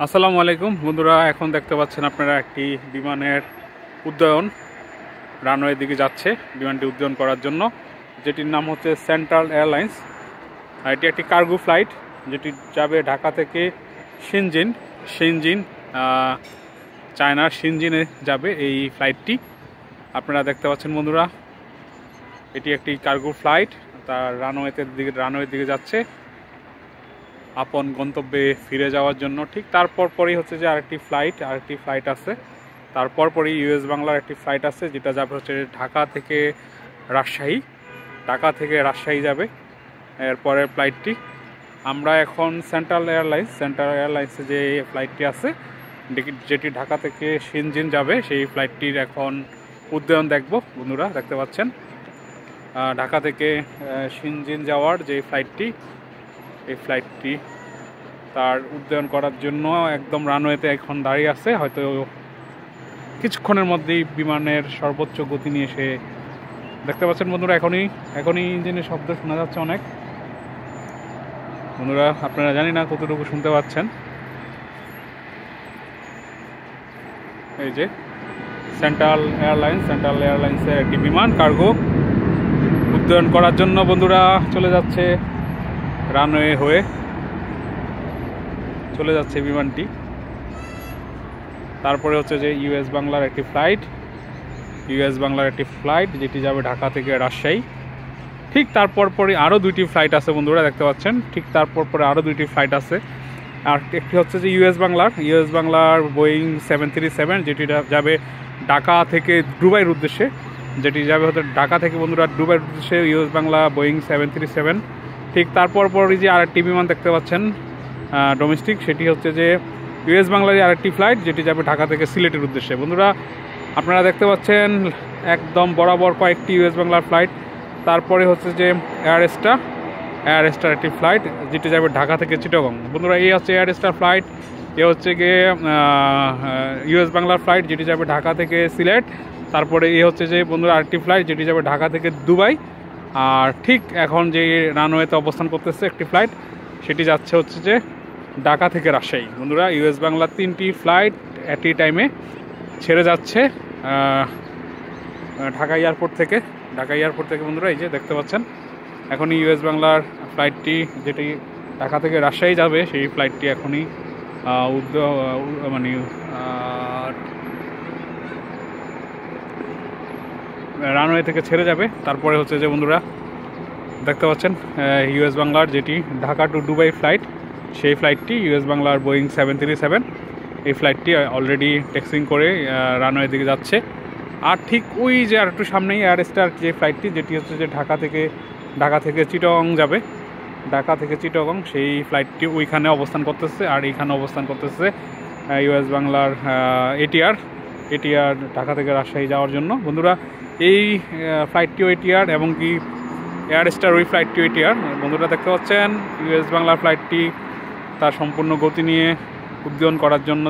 আসসালামু আলাইকুম বন্ধুরা, এখন দেখতে পাচ্ছেন আপনারা একটি বিমানের উড্ডয়ন রানওয়ের দিকে যাচ্ছে। বিমানটি উড্ডয়ন করার জন্য, যেটির নাম হচ্ছে সেন্ট্রাল এয়ারলাইন্স। এটি একটি কার্গো ফ্লাইট যেটি যাবে ঢাকা থেকে শিনজিন চায়নার শিনজিনে যাবে এই ফ্লাইটটি। আপনারা দেখতে পাচ্ছেন বন্ধুরা, এটি একটি কার্গো ফ্লাইট, তার রানওয়ের দিকে যাচ্ছে আপন গন্তব্যে ফিরে যাওয়ার জন্য। ঠিক তারপর পরই হচ্ছে যে আরেকটি ফ্লাইট আছে, তারপর পরই ইউএস বাংলার একটি ফ্লাইট আছে যেটা যাবে হচ্ছে ঢাকা থেকে রাজশাহী যাবে এরপরের ফ্লাইটটি। আমরা এখন সেন্ট্রাল এয়ারলাইন্সে যে ফ্লাইটটি আছে যেটি ঢাকা থেকে শিনজিন যাবে, সেই ফ্লাইটটির এখন উড্ডয়ন দেখব। বন্ধুরা দেখতে পাচ্ছেন ঢাকা থেকে শিনজিন যাওয়ার যে এই ফ্লাইটটি তার উড্ডয়ন করার জন্য একদম রানওয়েতে এখন দাঁড়িয়ে আছে। হয়তো কিছুক্ষণের মধ্যেই বিমানের সর্বোচ্চ গতি নিয়ে এসে দেখতে পাচ্ছেন বন্ধুরা, এখনই ইঞ্জিনের শব্দ শোনা যাচ্ছে অনেক। বন্ধুরা আপনারা জানি না কতটুকু শুনতে পাচ্ছেন। এই যে সেন্ট্রাল এয়ারলাইন্সের একটি বিমান কার্গো উড্ডয়ন করার জন্য বন্ধুরা চলে যাচ্ছে রানওয়ে হয়ে চলে যাচ্ছে বিমানটি। তারপরে হচ্ছে যে ইউএস বাংলার একটি ফ্লাইট যেটি যাবে ঢাকা থেকে রাজশাহী। ঠিক তারপর পরে আরও দুইটি ফ্লাইট আছে বন্ধুরা দেখতে পাচ্ছেন। ঠিক তারপর পরে আরও দুইটি ফ্লাইট আছে। আর একটি হচ্ছে যে ইউএস বাংলার বোয়িং 737 যেটি যাবে ঢাকা থেকে দুবাইয়ের উদ্দেশ্যে, ঢাকা থেকে বন্ধুরা দুবাইয়ের উদ্দেশ্যে ইউএস বাংলা বোয়িং 737। ঠিক তারপর পরই যে আরেকটি বিমান দেখতে পাচ্ছেন ডোমেস্টিক, সেটি হচ্ছে যে ইউএস বাংলারই আরেকটি ফ্লাইট যেটি যাবে ঢাকা থেকে সিলেটের উদ্দেশ্যে। বন্ধুরা আপনারা দেখতে পাচ্ছেন একদম বরাবর কয়েকটি ইউএস বাংলার ফ্লাইট। তারপরে হচ্ছে যে এয়ার স্টার একটি ফ্লাইট যেটি যাবে ঢাকা থেকে চিটাগং। বন্ধুরা এই হচ্ছে এয়ার স্টার ফ্লাইট, এ হচ্ছে গিয়ে ইউএস বাংলার ফ্লাইট যেটি যাবে ঢাকা থেকে সিলেট। তারপরে এই হচ্ছে যে বন্ধুরা আরেকটি ফ্লাইট যেটি যাবে ঢাকা থেকে দুবাই। আর ঠিক এখন যে রানওয়েতে অবস্থান করতেছে একটি ফ্লাইট, সেটি যাচ্ছে হচ্ছে যে ঢাকা থেকে রাজশাহী। বন্ধুরা ইউএস বাংলার 3টি ফ্লাইট অ্যাট এ টাইমে ছেড়ে যাচ্ছে ঢাকা এয়ারপোর্ট থেকে বন্ধুরা এই যে দেখতে পাচ্ছেন এখনই ইউএস বাংলার ফ্লাইটটি যেটি ঢাকা থেকে রাজশাহী যাবে, সেই ফ্লাইটটি এখনই রানওয়ে থেকে ছেড়ে যাবে। তারপরে হচ্ছে যে বন্ধুরা দেখতে পাচ্ছেন ইউএস বাংলার যেটি ঢাকা টু দুবাই ফ্লাইট, সেই ফ্লাইটটি ইউএস বাংলার বোয়িং 737। এই ফ্লাইটটি অলরেডি ট্যাক্সিং করে রানওয়ের দিকে যাচ্ছে। আর ঠিক ওই যে আর একটু সামনেই এয়ার স্টার যে ফ্লাইটটি যেটি হচ্ছে যে ঢাকা থেকে চিটাগং যাবে, সেই ফ্লাইটটি ওইখানে অবস্থান করতেছে। আর এইখানে অবস্থান করতেছে ইউএস বাংলার এটিআর ঢাকা থেকে রাজশাহী যাওয়ার জন্য। বন্ধুরা এই ফ্লাইটটিও এটিআর এবং কি এয়ার স্টার ওই ফ্লাইটটিও এটিআর। বন্ধুরা দেখতে পাচ্ছেন ইউএস বাংলার ফ্লাইটটি তার সম্পূর্ণ গতি নিয়ে উড্ডয়ন করার জন্য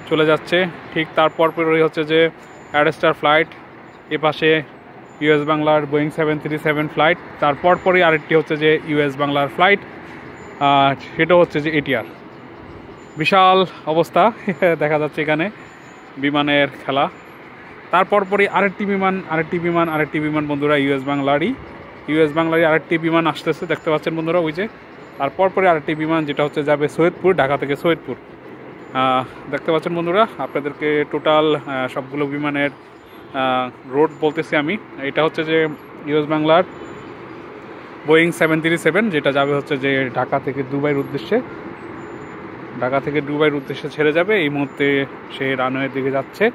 চলে যাচ্ছে। ঠিক তারপর পরই হচ্ছে যে এয়ার স্টার ফ্লাইট, এপাশে ইউএস বাংলার বোয়িং 737 ফ্লাইট, তারপর পরই আরেকটি হচ্ছে যে ইউএস বাংলার ফ্লাইট, সেটা হচ্ছে যে এটিআর। বিশাল অবস্থা দেখা যাচ্ছে এখানে বিমানের খেলা। তারপর পরই আরেকটি বিমান বন্ধুরা ইউএস বাংলারই আরেকটি বিমান আসতেছে দেখতে পাচ্ছেন বন্ধুরা ওই যে। তারপর পরে আরেকটি বিমান যেটা হচ্ছে যাবে সৈয়দপুর, ঢাকা থেকে সৈয়দপুর দেখতে পাচ্ছেন বন্ধুরা। আপনাদেরকে টোটাল সবগুলো বিমানের রোড বলতেছি আমি। এটা হচ্ছে যে ইউএস বাংলার বোয়িং 737 যেটা যাবে হচ্ছে যে ঢাকা থেকে দুবাইয়ের উদ্দেশ্যে ছেড়ে যাবে। এই মুহূর্তে সে রানওয়ের দিকে যাচ্ছে।